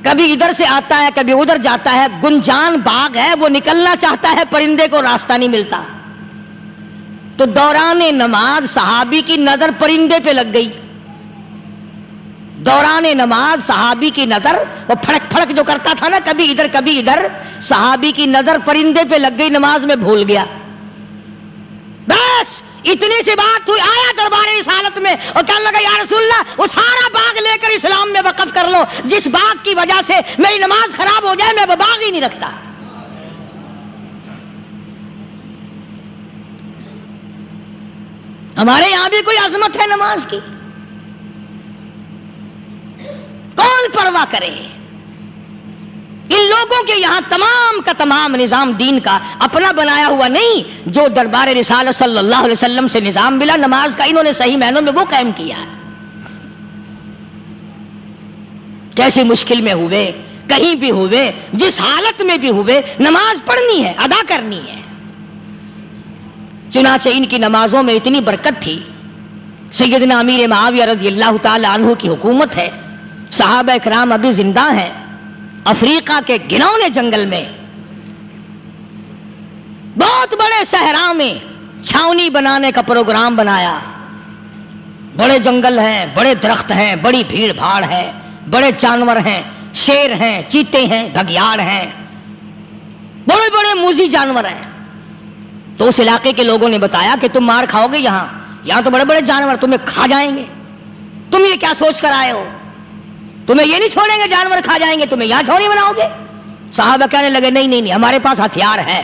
A: کبھی ادھر سے آتا ہے کبھی ادھر جاتا ہے، گنجان باغ ہے، وہ نکلنا چاہتا ہے، پرندے کو راستہ نہیں ملتا، تو دوران نماز صحابی کی نظر پرندے پہ لگ گئی۔ دوران نماز صحابی کی نظر، وہ پھڑک پھڑک جو کرتا تھا نا کبھی ادھر کبھی ادھر، صحابی کی نظر پرندے پہ لگ گئی، نماز میں بھول گیا۔ بس اتنی سی بات ہوئی، آیا دربار رسالت میں اور کہنے لگا یا رسول اللہ وہ سارا باغ لے کر اسلام میں وقف کر لو، جس باغ کی وجہ سے میری نماز خراب ہو جائے میں وہ باغ ہی نہیں رکھتا۔ ہمارے یہاں بھی کوئی عظمت ہے نماز کی؟ کون پرواہ کرے؟ ان لوگوں کے یہاں تمام کا تمام نظام دین کا اپنا بنایا ہوا نہیں، جو دربار رسالت صلی اللہ علیہ وسلم سے نظام ملا نماز کا، انہوں نے صحیح معنوں میں وہ قائم کیا ہے۔ کیسی مشکل میں ہوئے، کہیں بھی ہوئے، جس حالت میں بھی ہوئے، نماز پڑھنی ہے، ادا کرنی ہے۔ چنانچہ ان کی نمازوں میں اتنی برکت تھی، سیدنا امیر معاویہ رضی اللہ تعالی عنہ کی حکومت ہے، صحابہ کرام ابھی زندہ ہیں، افریقہ کے گھنونے جنگل میں بہت بڑے صحرا میں چھاونی بنانے کا پروگرام بنایا۔ بڑے جنگل ہیں، بڑے درخت ہیں، بڑی بھیڑ بھاڑ ہے، بڑے جانور ہیں، شیر ہیں، چیتے ہیں، گھگیاڑ ہیں، بڑے بڑے موذی جانور ہیں۔ تو اس علاقے کے لوگوں نے بتایا کہ تم مار کھاؤ گے، یہاں تو بڑے بڑے جانور تمہیں کھا جائیں گے، تم یہ کیا سوچ کر آئے ہو؟ تمہیں یہ نہیں چھوڑیں گے، جانور کھا جائیں گے، تمہیں یہاں چھوڑی بناؤ گے؟ صحابہ کہنے لگے نہیں، ہمارے پاس ہتھیار ہے۔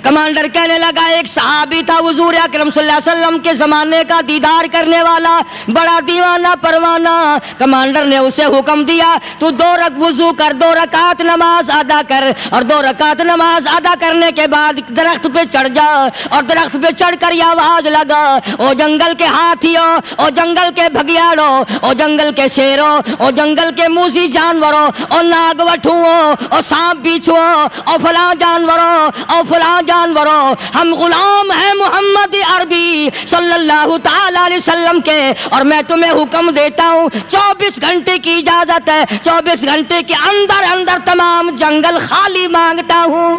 A: کمانڈر کہنے لگا، ایک صحابی تھا حضور اکرم صلی اللہ علیہ وسلم کے زمانے کا دیدار کرنے والا، بڑا دیوانہ پروانہ۔ کمانڈر نے اسے حکم دیا تو 2 وضو کر، 2 رکعت نماز ادا کر، اور 2 رکعت نماز ادا کرنے کے بعد درخت پہ چڑھ جا، اور درخت پہ چڑھ کر یہ آواز لگا، او جنگل کے ہاتھیوں، او جنگل کے بھگیاڑوں، او جنگل کے شیروں، او جنگل کے موذی جانوروں، او ناگ وٹھوؤں، او سانپ بیچھوؤں، او فلاں جانوروں، او فلاں جانوروں، ہم غلام ہیں محمد عربی صلی اللہ تعالی علیہ وسلم کے، اور میں تمہیں حکم دیتا ہوں 24 گھنٹے کی اجازت ہے، 24 گھنٹے کے اندر تمام جنگل خالی مانگتا ہوں۔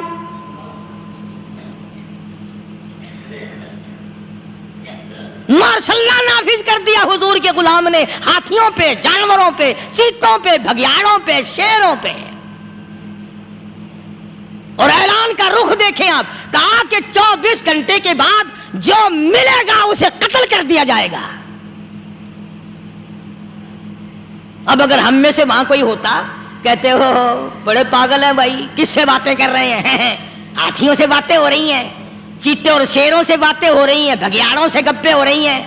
A: ماشاء اللہ نافذ کر دیا حضور کے غلام نے، ہاتھیوں پہ، جانوروں پہ، چیتوں پہ، بھگیاڑوں پہ، شیروں پہ۔ اور اعلان کا رخ دیکھیں آپ، کہا کہ 24 گھنٹے کے بعد جو ملے گا اسے قتل کر دیا جائے گا۔ اب اگر ہم میں سے وہاں کوئی ہوتا، کہتے ہو بڑے پاگل ہیں بھائی، کس سے باتیں کر رہے ہیں؟ ہاتھیوں سے باتیں ہو رہی ہیں، چیتے اور شیروں سے باتیں ہو رہی ہیں، بھگیاڑوں سے گپیں ہو رہی ہیں،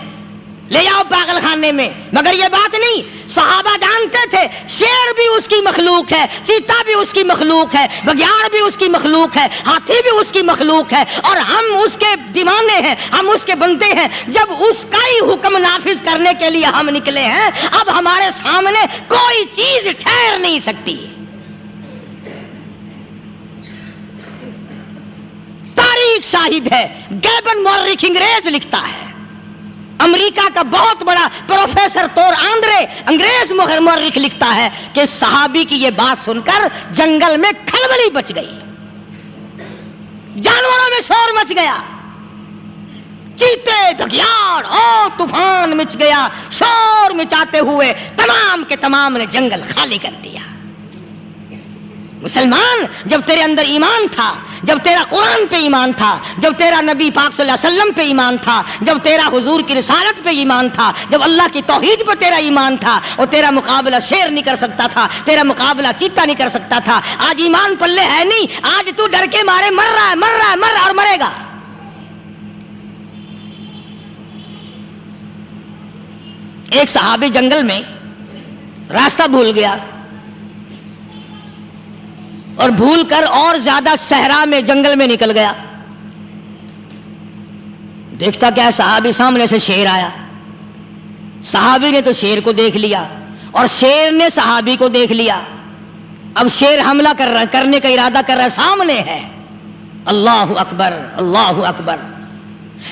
A: لے جاؤ پاگل خانے میں۔ مگر یہ بات نہیں، صحابہ جانتے تھے شیر بھی اس کی مخلوق ہے، چیتا بھی اس کی مخلوق ہے، بگیاڑ بھی اس کی مخلوق ہے، ہاتھی بھی اس کی مخلوق ہے، اور ہم اس کے دیوانے ہیں، ہم اس کے بندے ہیں۔ جب اس کا ہی حکم نافذ کرنے کے لیے ہم نکلے ہیں، اب ہمارے سامنے کوئی چیز ٹھہر نہیں سکتی۔ تاریخ شاہد ہے، گیبن مورخ انگریز لکھتا ہے، امریکہ کا بہت بڑا پروفیسر تور آندرے انگریز مورخ لکھتا ہے کہ صحابی کی یہ بات سن کر جنگل میں کھلبلی بچ گئی، جانوروں میں شور مچ گیا، چیتے، بھگیاڑ، طوفان مچ گیا، شور مچاتے ہوئے تمام کے تمام نے جنگل خالی کر دیا۔ مسلمان، جب تیرے اندر ایمان تھا، جب تیرا قرآن پہ ایمان تھا، جب تیرا نبی پاک صلی اللہ علیہ وسلم پہ ایمان تھا، جب تیرا حضور کی رسالت پہ ایمان تھا، جب اللہ کی توحید پہ تیرا ایمان تھا، اور تیرا مقابلہ شیر نہیں کر سکتا تھا، تیرا مقابلہ چیتا نہیں کر سکتا تھا۔ آج ایمان پلے ہے نہیں، آج تو ڈر کے مارے مر رہا ہے اور مرے گا۔ ایک صحابی جنگل میں راستہ بھول گیا، اور بھول کر اور زیادہ صحرا میں جنگل میں نکل گیا۔ دیکھتا کیا، صحابی سامنے سے شیر آیا، صحابی نے تو شیر کو دیکھ لیا اور شیر نے صحابی کو دیکھ لیا۔ اب شیر حملہ کرنے کا ارادہ کر رہا ہے، سامنے ہے۔ اللہ اکبر، اللہ اکبر۔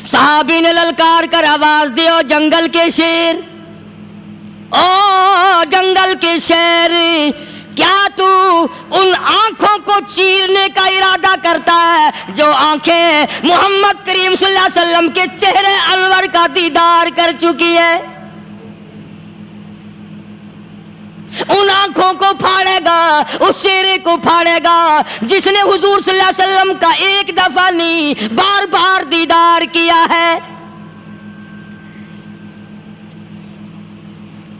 A: صحابی نے للکار کر آواز دی، او جنگل کے شیر، او جنگل کے شیر، کیا تو ان آنکھوں کو چیرنے کا ارادہ کرتا ہے جو آنکھیں محمد کریم صلی اللہ علیہ وسلم کے چہرے انور کا دیدار کر چکی ہے؟ ان آنکھوں کو پھاڑے گا، اس چہرے کو پھاڑے گا جس نے حضور صلی اللہ علیہ وسلم کا ایک دفعہ نہیں بار بار دیدار کیا ہے۔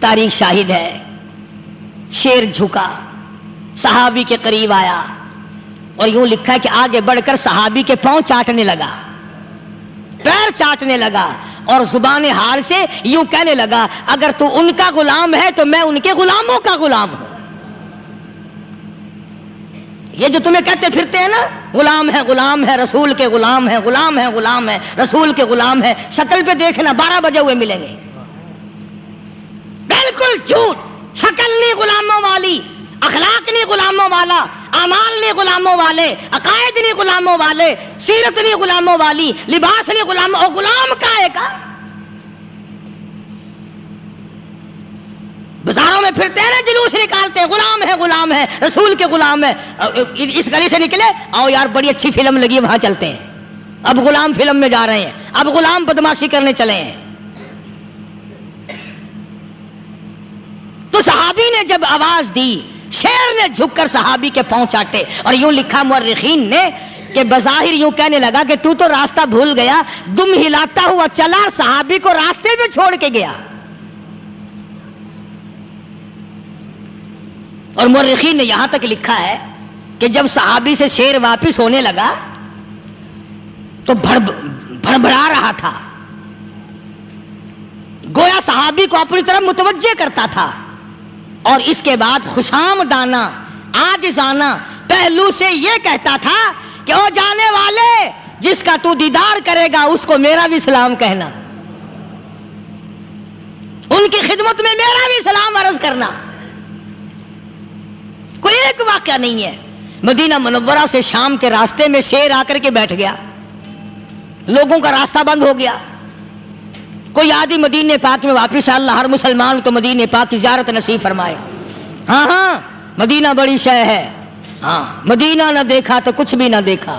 A: تاریخ شاہد ہے، شیر جھکا، صحابی کے قریب آیا اور یوں لکھا ہے کہ آگے بڑھ کر صحابی کے پاؤں چاٹنے لگا، پیر چاٹنے لگا اور زبان حال سے یوں کہنے لگا اگر تو ان کا غلام ہے تو میں ان کے غلاموں کا غلام ہوں۔ یہ جو تمہیں کہتے پھرتے ہیں نا غلام ہے رسول کے غلام ہے، غلام ہے رسول کے غلام ہے، شکل پہ دیکھنا 12 بجے ہوئے ملیں گے، بالکل جھوٹ۔ شکل نہیں غلاموں والی، اخلاق نہیں غلاموں والا، اعمال نہیں غلاموں والے، عقائد نہیں غلاموں والے، سیرت نہیں غلاموں والی، لباس نہیں غلاموں، اور غلام کائے کا؟ بازاروں میں پھرتے ہیں نا، جلوس نکالتے ہیں غلام ہے رسول کے غلام ہے۔ اس گلی سے نکلے، آؤ یار بڑی اچھی فلم لگی وہاں چلتے ہیں، اب غلام فلم میں جا رہے ہیں، اب غلام بدماشی کرنے چلے ہیں۔ تو صحابی نے جب آواز دی، شیر نے جھک کر صحابی کے پاؤں چاٹے، اور یوں لکھا مورخین نے کہ بظاہر یوں کہنے لگا کہ تو راستہ بھول گیا، دم ہلاتا ہوا چلا اور صحابی کو راستے میں چھوڑ کے گیا۔ اور مورخین نے یہاں تک لکھا ہے کہ جب صحابی سے شیر واپس ہونے لگا تو بڑبڑا رہا تھا، گویا صحابی کو اپنی طرف متوجہ کرتا تھا، اور اس کے بعد خوشامدانہ عاجزانہ پہلو سے یہ کہتا تھا کہ او جانے والے، جس کا تو دیدار کرے گا اس کو میرا بھی سلام کہنا، ان کی خدمت میں میرا بھی سلام عرض کرنا۔ کوئی ایک واقعہ نہیں ہے۔ مدینہ منورہ سے شام کے راستے میں شیر آ کر کے بیٹھ گیا، لوگوں کا راستہ بند ہو گیا، کوئی آدمی مدینے پاک میں واپس، اللہ ہر مسلمان کو مدینے پاک کی زیارت نصیب فرمائے۔ ہاں مدینہ بڑی شے ہے، ہاں مدینہ نہ دیکھا تو کچھ بھی نہ دیکھا،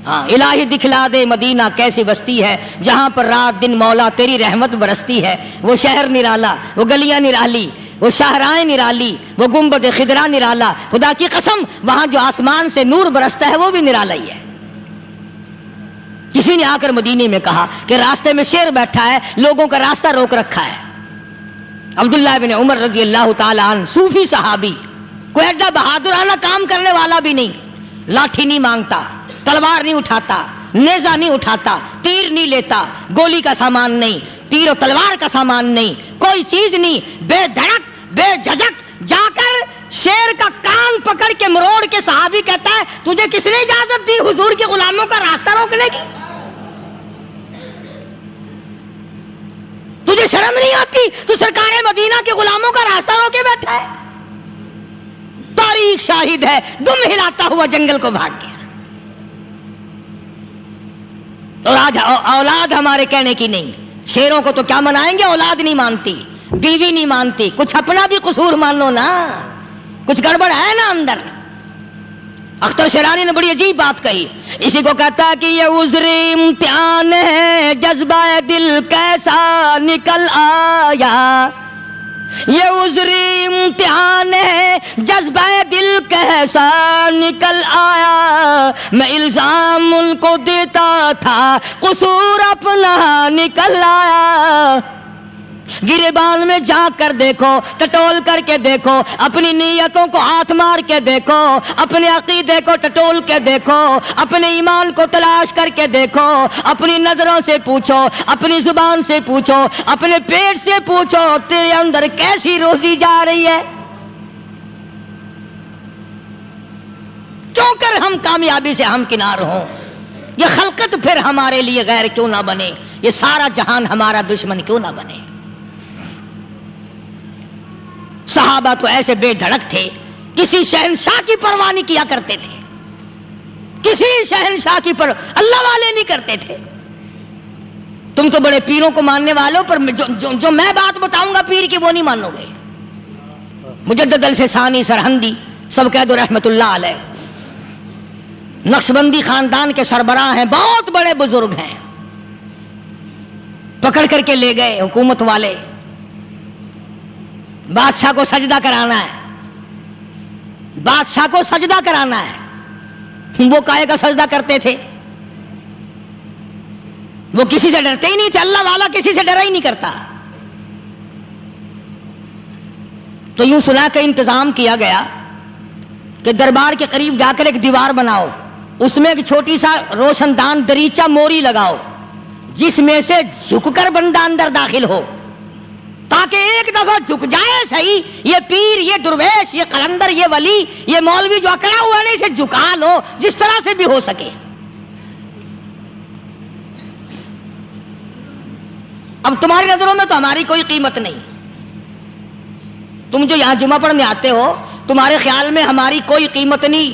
A: ہاں الہی دکھلا دے مدینہ کیسی بستی ہے جہاں پر رات دن مولا تیری رحمت برستی ہے، وہ شہر نرالا، وہ گلیاں نرالی، وہ شاہراہیں نرالی، وہ گنبد خضرا نرالا، خدا کی قسم وہاں جو آسمان سے نور برستا ہے وہ بھی نرالا ہی ہے۔ کسی نے آ کر مدینے میں کہا کہ راستے میں شیر بیٹھا ہے، لوگوں کا راستہ روک رکھا ہے۔ عبداللہ بن عمر رضی اللہ تعالیٰ عنہ، صوفی صحابی، کوئی ایڈا بہادرانہ کام کرنے والا بھی نہیں، لاٹھی نہیں مانگتا، تلوار نہیں اٹھاتا، نیزہ نہیں اٹھاتا، تیر نہیں لیتا، گولی کا سامان نہیں، تیر و تلوار کا سامان نہیں، کوئی چیز نہیں، بے دھڑک بے جھجک جا کر شیر کا کان پکڑ کے مروڑ کے صحابی کہتا ہے تجھے کس نے اجازت دی حضور کے غلاموں کا راستہ روکنے کی؟ تجھے شرم نہیں آتی؟ تو سرکار مدینہ کے غلاموں کا راستہ روکے بیٹھا ہے۔ تاریخ شاہد ہے، دم ہلاتا ہوا جنگل کو بھاگ گیا۔ اور آج اولاد ہمارے کہنے کی نہیں، شیروں کو تو کیا منائیں گے، اولاد نہیں مانتی، بیوی نہیں مانتی، کچھ اپنا بھی قصور مانو نا، کچھ گڑبڑ ہے نا اندر۔ اختر شیرانی نے بڑی عجیب بات کہی، اسی کو کہتا کہ یہ عذر امتحان ہے، جذبہ دل کیسا نکل آیا، یہ عذر امتحان ہے، جذبہ دل کیسا نکل آیا، میں الزام ان کو دیتا تھا، قصور اپنا نکل آیا۔ گریبان میں جا کر دیکھو، ٹٹول کر کے دیکھو، اپنی نیتوں کو ہاتھ مار کے دیکھو، اپنے عقیدے کو ٹٹول کے دیکھو، اپنے ایمان کو تلاش کر کے دیکھو، اپنی نظروں سے پوچھو، اپنی زبان سے پوچھو، اپنے پیٹ سے پوچھو، تیرے اندر کیسی روزی جا رہی ہے؟ کیوں کر ہم کامیابی سے ہمکنار ہوں؟ یہ خلقت پھر ہمارے لیے غیر کیوں نہ بنے؟ یہ سارا جہان ہمارا دشمن کیوں نہ بنے؟ صحابہ تو ایسے بے دھڑک تھے، کسی شہنشاہ کی پرواہ نہیں کیا کرتے تھے، کسی شہنشاہ کی اللہ والے نہیں کرتے تھے۔ تم تو بڑے پیروں کو ماننے والوں، پر جو میں بات بتاؤں گا پیر کی وہ نہیں مانو گے۔ مجدد الفسانی سرہندی سب کہہ دو رحمت اللہ علیہ، نقشبندی خاندان کے سربراہ ہیں، بہت بڑے بزرگ ہیں، پکڑ کر کے لے گئے حکومت والے، بادشاہ کو سجدہ کرانا ہے، بادشاہ کو سجدہ کرانا ہے، وہ کائے کا سجدہ کرتے تھے؟ وہ کسی سے ڈرتے ہی نہیں تھے، اللہ والا کسی سے ڈرا ہی نہیں کرتا. تو یوں سنا کا انتظام کیا گیا کہ دربار کے قریب جا کر ایک دیوار بناؤ، اس میں ایک چھوٹی سا روشن دان دریچہ موری لگاؤ، جس میں سے جھک کر بندہ اندر داخل ہو، تاکہ ایک دفعہ جھک جائے صحیح، یہ پیر، یہ درویش، یہ قلندر، یہ ولی، یہ مولوی جو اکڑا ہوا نہیں، اسے جھکا لو جس طرح سے بھی ہو سکے. اب تمہاری نظروں میں تو ہماری کوئی قیمت نہیں، تم جو یہاں جمعہ پڑھنے آتے ہو تمہارے خیال میں ہماری کوئی قیمت نہیں.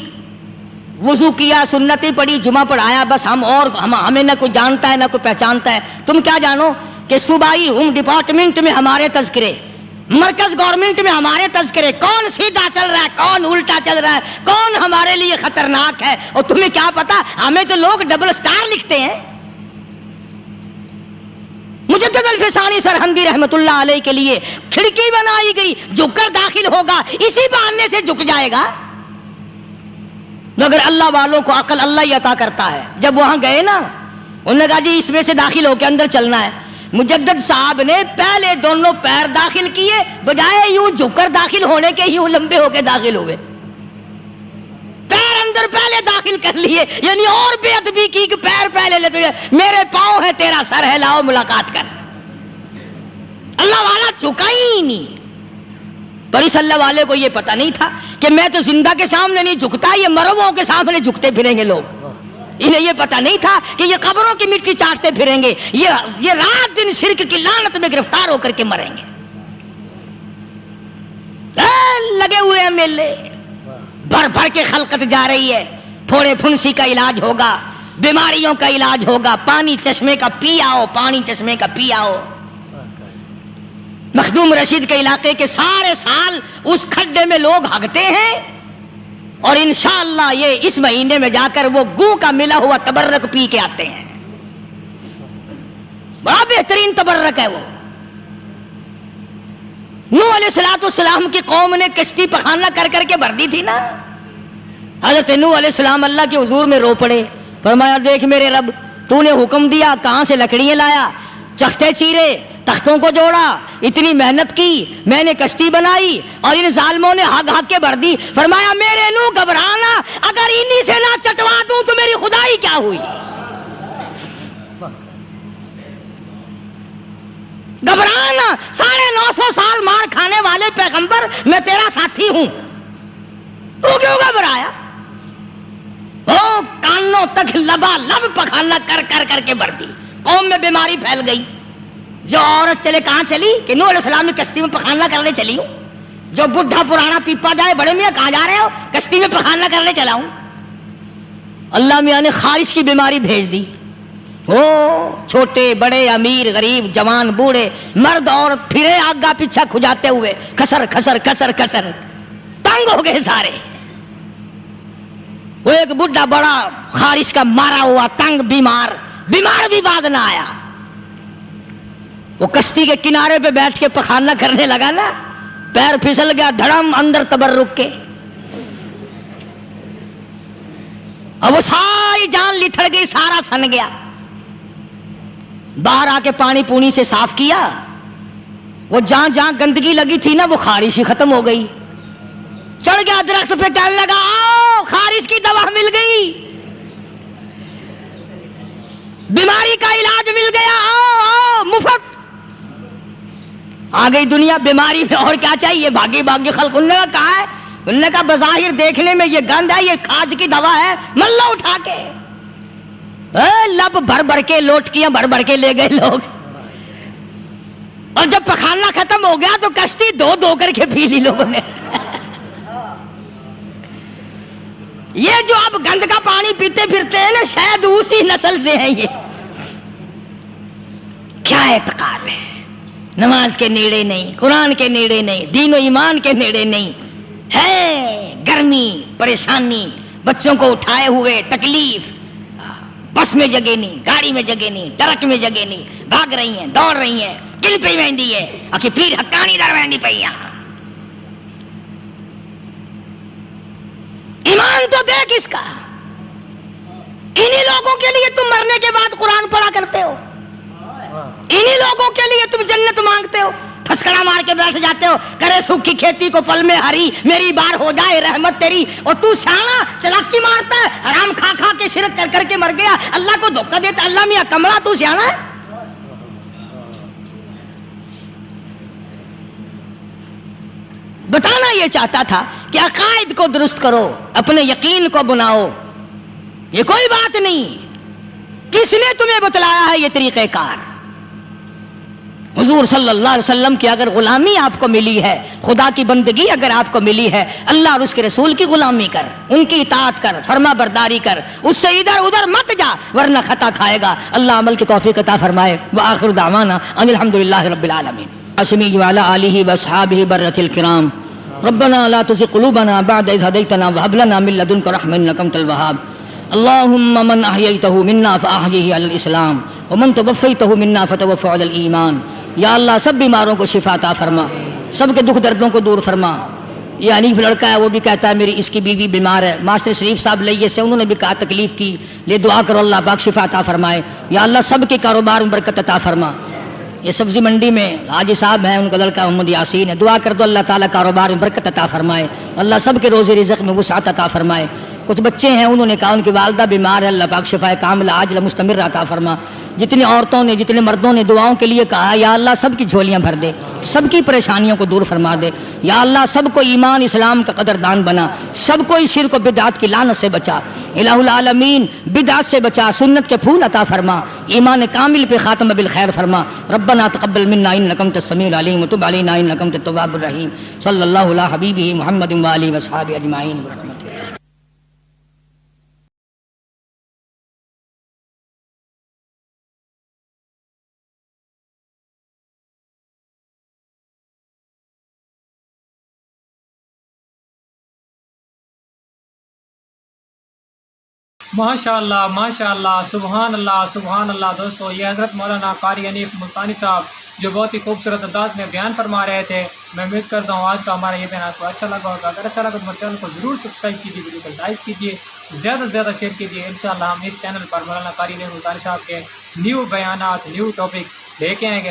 A: وضو کیا، سنتیں پڑھی، جمعہ پڑھایا، بس ہمیں نہ کوئی جانتا ہے نہ کوئی پہچانتا ہے. تم کیا جانو کہ صوبائی ہوم ڈپارٹمنٹ میں ہمارے تذکرے، مرکز گورنمنٹ میں ہمارے تذکرے، کون سیدھا چل رہا ہے کون الٹا چل رہا ہے، کون ہمارے لیے خطرناک ہے، اور تمہیں کیا پتا ہمیں تو لوگ ڈبل سٹار لکھتے ہیں. مجدد الفسانی سرہندی رحمت اللہ علیہ کے لیے کھڑکی بنائی گئی، جھک کر داخل ہوگا، اسی بہانے سے جھک جائے گا. مگر اللہ والوں کو عقل اللہ ہی عطا کرتا ہے. جب وہاں گئے نا، انہوں نے کہا جی اس میں سے داخل ہو کے اندر چلنا ہے. مجدد صاحب نے پہلے دونوں پیر داخل کیے، بجائے یوں جھک کر داخل ہونے کے یوں لمبے ہو کے داخل ہوئے، پیر اندر پہلے داخل کر لیے، یعنی اور بے ادبی کی کہ پیر پہلے لیتے ہوئے، میرے پاؤں ہے تیرا سر ہے، لاؤ ملاقات کر. اللہ والا جھکا ہی نہیں. پر اس اللہ والے کو یہ پتا نہیں تھا کہ میں تو زندہ کے سامنے نہیں جھکتا، یہ مرووں کے سامنے جھکتے پھریں گے لوگ. انہیں یہ پتا نہیں تھا کہ یہ قبروں کی مٹی چاٹتے پھریں گے، یہ رات دن شرک کی لعنت میں گرفتار ہو کر کے مریں گے. لگے ہوئے ہیں میلے، بھر بھر کے خلقت جا رہی ہے. پھوڑے پھنسی کا علاج ہوگا، بیماریوں کا علاج ہوگا، پانی چشمے کا پی آؤ، پانی چشمے کا پی آؤ. مخدوم رشید کے علاقے کے سارے سال اس کھڈے میں لوگ ہگتے ہیں، اور انشاءاللہ یہ اس مہینے میں جا کر وہ گوں کا ملا ہوا تبرک پی کے آتے ہیں. بڑا بہترین تبرک ہے وہ. نوح علیہ السلام کی قوم نے کشتی پخانہ کر کر کے بھر دی تھی نا. حضرت نوح علیہ السلام اللہ کے حضور میں رو پڑے، فرمایا دیکھ میرے رب، تو نے حکم دیا، کہاں سے لکڑیاں لایا، چختے چیرے، تختوں کو جوڑا، اتنی محنت کی، میں نے کشتی بنائی اور ان ظالموں نے ہگ ہگ کے بھر دی. فرمایا میرے نو گھبرانا، اگر انہی سے نہ چٹوا دوں تو میری خدائی کیا ہوئی. گھبرانا، 950 سال مار کھانے والے پیغمبر، میں تیرا ساتھی ہوں، تو کیوں گھبرایا؟ کانوں تک لبا لب پخانا کر کر کر کے بھر دی. قوم میں بیماری پھیل گئی. جو عورت چلے کہاں چلی کہ نوح علیہ السلام نے کشتی میں پخانا کرنے چلی ہوں. جو بڈھا پرانا پیپا جائے، بڑے میاں کہاں جا رہے ہو؟ کشتی میں پخانا کرنے چلا ہوں. اللہ میاں نے خارش کی بیماری بھیج دی. چھوٹے بڑے، امیر غریب، جوان بوڑھے، مرد عورت پھرے آگا پیچھا کھجاتے ہوئے، کسر کسر کسر کسر، تنگ ہو گئے سارے. وہ ایک بڈھا بڑا خارش کا مارا ہوا تنگ بیمار بھی بعد نہ آیا. وہ کشتی کے کنارے پہ بیٹھ کے پخانا کرنے لگا نا، پیر پھسل گیا، دھڑم اندر تبرک کے. اب وہ ساری جان لتھڑ گئی، سارا سن گیا. باہر آ کے پانی پونی سے صاف کیا، وہ جہاں جہاں گندگی لگی تھی نا وہ خارش ہی ختم ہو گئی. چڑھ گیا درخت پہ، کہنے لگا آؤ خارش کی دوا مل گئی، بیماری کا علاج مل گیا، آؤ آؤ مفت. آ گئی دنیا بیماری میں، اور کیا چاہیے؟ بھاگی بھاگی خلق. انہوں نے کہا ہے، انہوں نے کہا بظاہر دیکھنے میں یہ گند ہے، یہ کھاج کی دوا ہے، ملہ اٹھا کے لب بھر بھر کے، لوٹکیاں بھر بھر کے لے گئے لوگ. اور جب پخانا ختم ہو گیا تو کشتی دھو کر کے پی لی لوگوں نے. یہ جو اب گند کا پانی پیتے پھرتے ہیں نا، شاید اسی نسل سے ہیں. یہ کیا اعتقاد ہے؟ نماز کے نیڑے نہیں، قرآن کے نیڑے نہیں، دین و ایمان کے نیڑے نہیں. ہے گرمی، پریشانی، بچوں کو اٹھائے ہوئے تکلیف، بس میں جگہ نہیں، گاڑی میں جگہ نہیں، ٹرک میں جگہ نہیں، بھاگ رہی ہیں، دوڑ رہی ہیں، کل پہ ویندی ہے، اکی پیر حقانی در ویندی پہ. تو دیکھ اس کا. انہی لوگوں کے لیے تم مرنے کے بعد قرآن پڑھا کرتے ہو, انہی لوگوں کے لیے تم جنت مانگتے ہو, پھسکڑا مار کے بیٹھ جاتے ہو, کرے سکھ کی کھیتی کو پل میں ہری, میری بار ہو جائے رحمت تیری. اور تو سیانا چلاکی مارتا ہے, حرام کھا کھا کے شرک کر کر کے مر گیا, اللہ کو دھوکہ دیتا. اللہ میاں کملا تو سیانا ہے. بتانا یہ چاہتا تھا کہ عقائد کو درست کرو, اپنے یقین کو بناؤ. یہ کوئی بات نہیں, کس نے تمہیں بتلایا ہے یہ طریقہ کار؟ حضور صلی اللہ علیہ وسلم کی اگر غلامی آپ کو ملی ہے, خدا کی بندگی اگر آپ کو ملی ہے, اللہ اور اس کے رسول کی غلامی کر, ان کی اطاعت کر, فرما برداری کر, اس سے ادھر ادھر مت جا ورنہ خطا کھائے گا. اللہ عمل کی توفیق عطا فرمائے. وآخر دعوانا ان الحمدللہ رب العالمین. اسمی وعلی آلہ واصحابہ برۃ الکرام. ربنا لا تزغ قلوبنا بعد إذ هديتنا وهب لنا من لدنك رحمة إنك أنت الوهاب. اللهم من أحييته منا فأحيه على الإسلام ومن توفيته منا فتوفه على الإيمان. یا اللہ سب بیماروں کو شفا عطا فرما, سب کے دکھ دردوں کو دور فرما. یہ حنیف لڑکا ہے, وہ بھی کہتا ہے میری اس کی بیوی بیمار ہے. ماسٹر شریف صاحب لئیے سے انہوں نے بھی کہا تکلیف کی, لے دعا کرو اللہ پاک شفا عطا فرمائے. یا اللہ سب کے کاروبار میں برکت عطا فرما. یہ سبزی منڈی میں حاجی صاحب ہیں, ان کا لڑکا محمد یاسین ہے, دعا کر دو اللہ تعالیٰ کاروبار میں برکت عطا فرمائے. اللہ سب کے روزی رزق میں وسعت عطا فرمائے. کچھ بچے ہیں, انہوں نے کہا ان کی والدہ بیمار ہے, اللہ پاک شفا کاملہ عاجلہ مستمر عطا فرما. جتنی عورتوں نے جتنے مردوں نے دعاؤں کے لیے کہا, یا اللہ سب کی جھولیاں بھر دے, سب کی پریشانیوں کو دور فرما دے. یا اللہ سب کو ایمان اسلام کا قدردان بنا, سب کو اس شرک و بدعات کی لعنت سے بچا. الہ العالمین بدعات سے بچا, سنت کے پھول عطا فرما, ایمان کامل پہ خاتمہ بالخیر فرما. ربنا تقبل منا انک انت السمیع العلیم وتب علینا انک انت التواب الرحیم. صلی اللہ علی حبیبہ محمد و آلہ وصحبہ اجمعین برحمتہ.
B: ماشاء اللہ سبحان اللہ. دوستو یہ حضرت مولانا قاری حنیف ملتانی صاحب جو بہت ہی خوبصورت انداز میں بیان فرما رہے تھے. میں امید کرتا ہوں آج کا ہمارا یہ بیان آپ کو اچھا لگا ہوگا. اگر اچھا لگا تو میرے چینل کو ضرور سبسکرائب کیجیے, ویڈیو کو لائک کیجیے, زیادہ سے زیادہ شیئر کیجیے. انشاءاللہ ہم اس چینل پر مولانا قاری حنیف ملتانی صاحب کے نیو بیانات, نیو ٹاپک لے کے آئیں گے.